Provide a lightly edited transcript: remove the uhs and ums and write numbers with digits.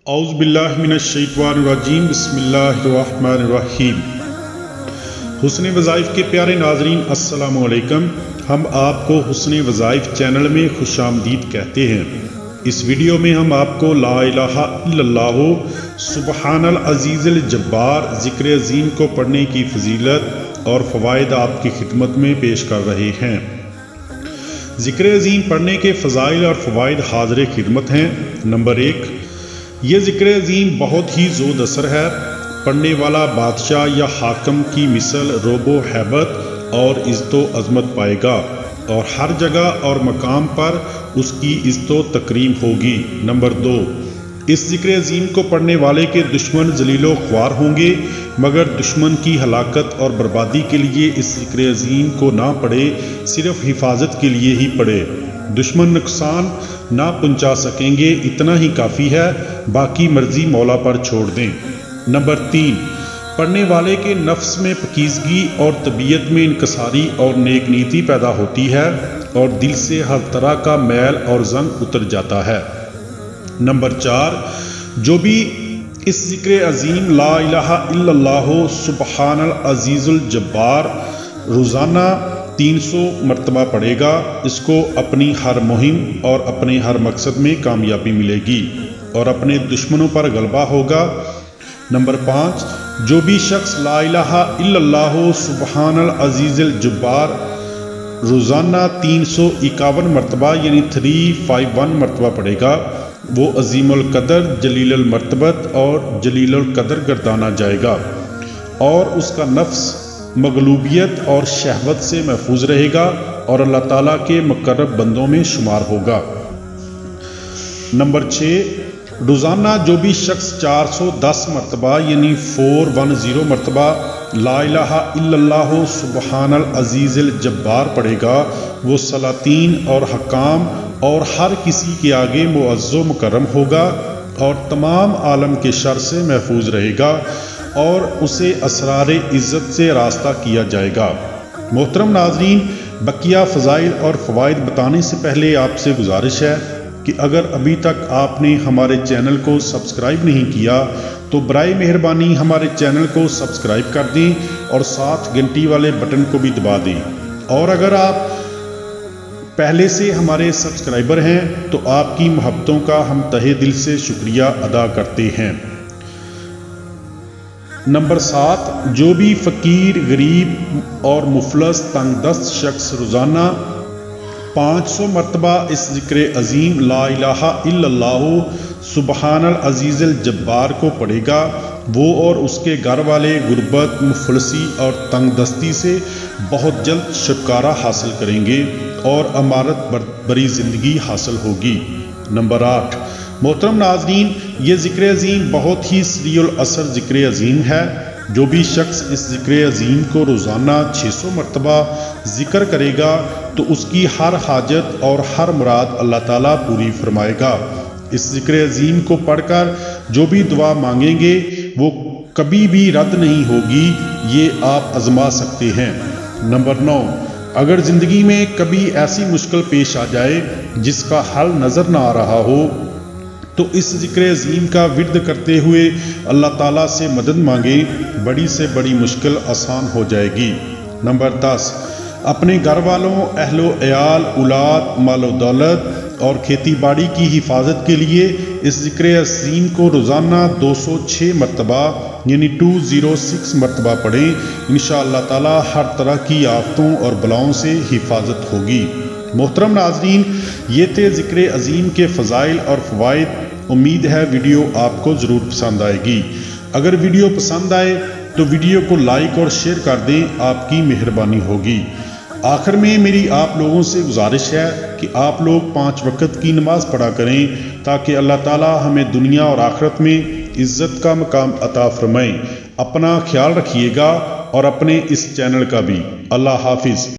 اعوذ باللہ من الشیطان الرجیم بسم اللہ الرحمن الرحیم۔ حسن وظائف کے پیارے ناظرین السلام علیکم۔ ہم آپ کو حسن وظائف چینل میں خوش آمدید کہتے ہیں۔ اس ویڈیو میں ہم آپ کو لا الہ الا اللہ سبحان العزیز الجبار ذکر عظیم کو پڑھنے کی فضیلت اور فوائد آپ کی خدمت میں پیش کر رہے ہیں۔ ذکر عظیم پڑھنے کے فضائل اور فوائد حاضر خدمت ہیں۔ نمبر 1، یہ ذکر عظیم بہت ہی زود اثر ہے۔ پڑھنے والا بادشاہ یا حاکم کی مثل روب و ہیبت اور عزت و عظمت پائے گا اور ہر جگہ اور مقام پر اس کی عزت و تکریم ہوگی۔ نمبر 2، اس ذکر عظیم کو پڑھنے والے کے دشمن ذلیل و خوار ہوں گے، مگر دشمن کی ہلاکت اور بربادی کے لیے اس ذکر عظیم کو نہ پڑھے، صرف حفاظت کے لیے ہی پڑھے۔ دشمن نقصان نہ پہنچا سکیں گے، اتنا ہی کافی ہے، باقی مرضی مولا پر چھوڑ دیں۔ نمبر 3، پڑھنے والے کے نفس میں پاکیزگی اور طبیعت میں انکساری اور نیک نیتی پیدا ہوتی ہے اور دل سے ہر طرح کا میل اور زنگ اتر جاتا ہے۔ نمبر 4، جو بھی اس ذکر عظیم لا الہ الا اللہ سبحان العزیز الجبار روزانہ 300 مرتبہ پڑھے گا، اس کو اپنی ہر مہم اور اپنے ہر مقصد میں کامیابی ملے گی اور اپنے دشمنوں پر غلبہ ہوگا۔ نمبر 5، جو بھی شخص لا الہ الا اللہ سبحان العزیز الجبار روزانہ 351 مرتبہ یعنی 351 مرتبہ پڑھے گا، وہ عظیم القدر جلیل المرتبت اور جلیل القدر گردانا جائے گا اور اس کا نفس مغلوبیت اور شہوت سے محفوظ رہے گا اور اللہ تعالیٰ کے مقرب بندوں میں شمار ہوگا۔ نمبر 6، روزانہ جو بھی شخص 410 مرتبہ یعنی 410 مرتبہ لا الہ الا اللہ سبحان العزیز الجبار پڑھے گا، وہ سلاطین اور حکام اور ہر کسی کے آگے معزز و مکرم ہوگا اور تمام عالم کے شر سے محفوظ رہے گا اور اسے اسرار عزت سے راستہ کیا جائے گا۔ محترم ناظرین، بقیہ فضائل اور فوائد بتانے سے پہلے آپ سے گزارش ہے کہ اگر ابھی تک آپ نے ہمارے چینل کو سبسکرائب نہیں کیا تو برائے مہربانی ہمارے چینل کو سبسکرائب کر دیں اور ساتھ گھنٹی والے بٹن کو بھی دبا دیں، اور اگر آپ پہلے سے ہمارے سبسکرائبر ہیں تو آپ کی محبتوں کا ہم تہہ دل سے شکریہ ادا کرتے ہیں۔ نمبر 7، جو بھی فقیر، غریب اور مفلس تنگ دست شخص روزانہ 500 مرتبہ اس ذکر عظیم لا الہ الا اللہ سبحان العزیز الجبار کو پڑھے گا، وہ اور اس کے گھر والے غربت، مفلسی اور تنگ دستی سے بہت جلد چھٹکارا حاصل کریں گے اور امارت بری زندگی حاصل ہوگی۔ نمبر 8، محترم ناظرین، یہ ذکر عظیم بہت ہی سریع الاثر ذکر عظیم ہے۔ جو بھی شخص اس ذکر عظیم کو روزانہ 600 مرتبہ ذکر کرے گا تو اس کی ہر حاجت اور ہر مراد اللہ تعالیٰ پوری فرمائے گا۔ اس ذکر عظیم کو پڑھ کر جو بھی دعا مانگیں گے وہ کبھی بھی رد نہیں ہوگی، یہ آپ آزما سکتے ہیں۔ نمبر 9، اگر زندگی میں کبھی ایسی مشکل پیش آ جائے جس کا حل نظر نہ آ رہا ہو تو اس ذکر عظیم کا ورد کرتے ہوئے اللہ تعالیٰ سے مدد مانگیں، بڑی سے بڑی مشکل آسان ہو جائے گی۔ نمبر 10، اپنے گھر والوں، اہل و عیال، اولاد، مال و دولت اور کھیتی باڑی کی حفاظت کے لیے اس ذکر عظیم کو روزانہ 206 مرتبہ یعنی 206 مرتبہ پڑھیں، انشاءاللہ تعالیٰ ہر طرح کی آفتوں اور بلاؤں سے حفاظت ہوگی۔ محترم ناظرین، یہ تھے ذکر عظیم کے فضائل اور فوائد۔ امید ہے ویڈیو آپ کو ضرور پسند آئے گی۔ اگر ویڈیو پسند آئے تو ویڈیو کو لائک اور شیئر کر دیں، آپ کی مہربانی ہوگی۔ آخر میں میری آپ لوگوں سے گزارش ہے کہ آپ لوگ 5 وقت کی نماز پڑھا کریں تاکہ اللہ تعالی ہمیں دنیا اور آخرت میں عزت کا مقام عطا فرمائیں۔ اپنا خیال رکھیے گا اور اپنے اس چینل کا بھی۔ اللہ حافظ۔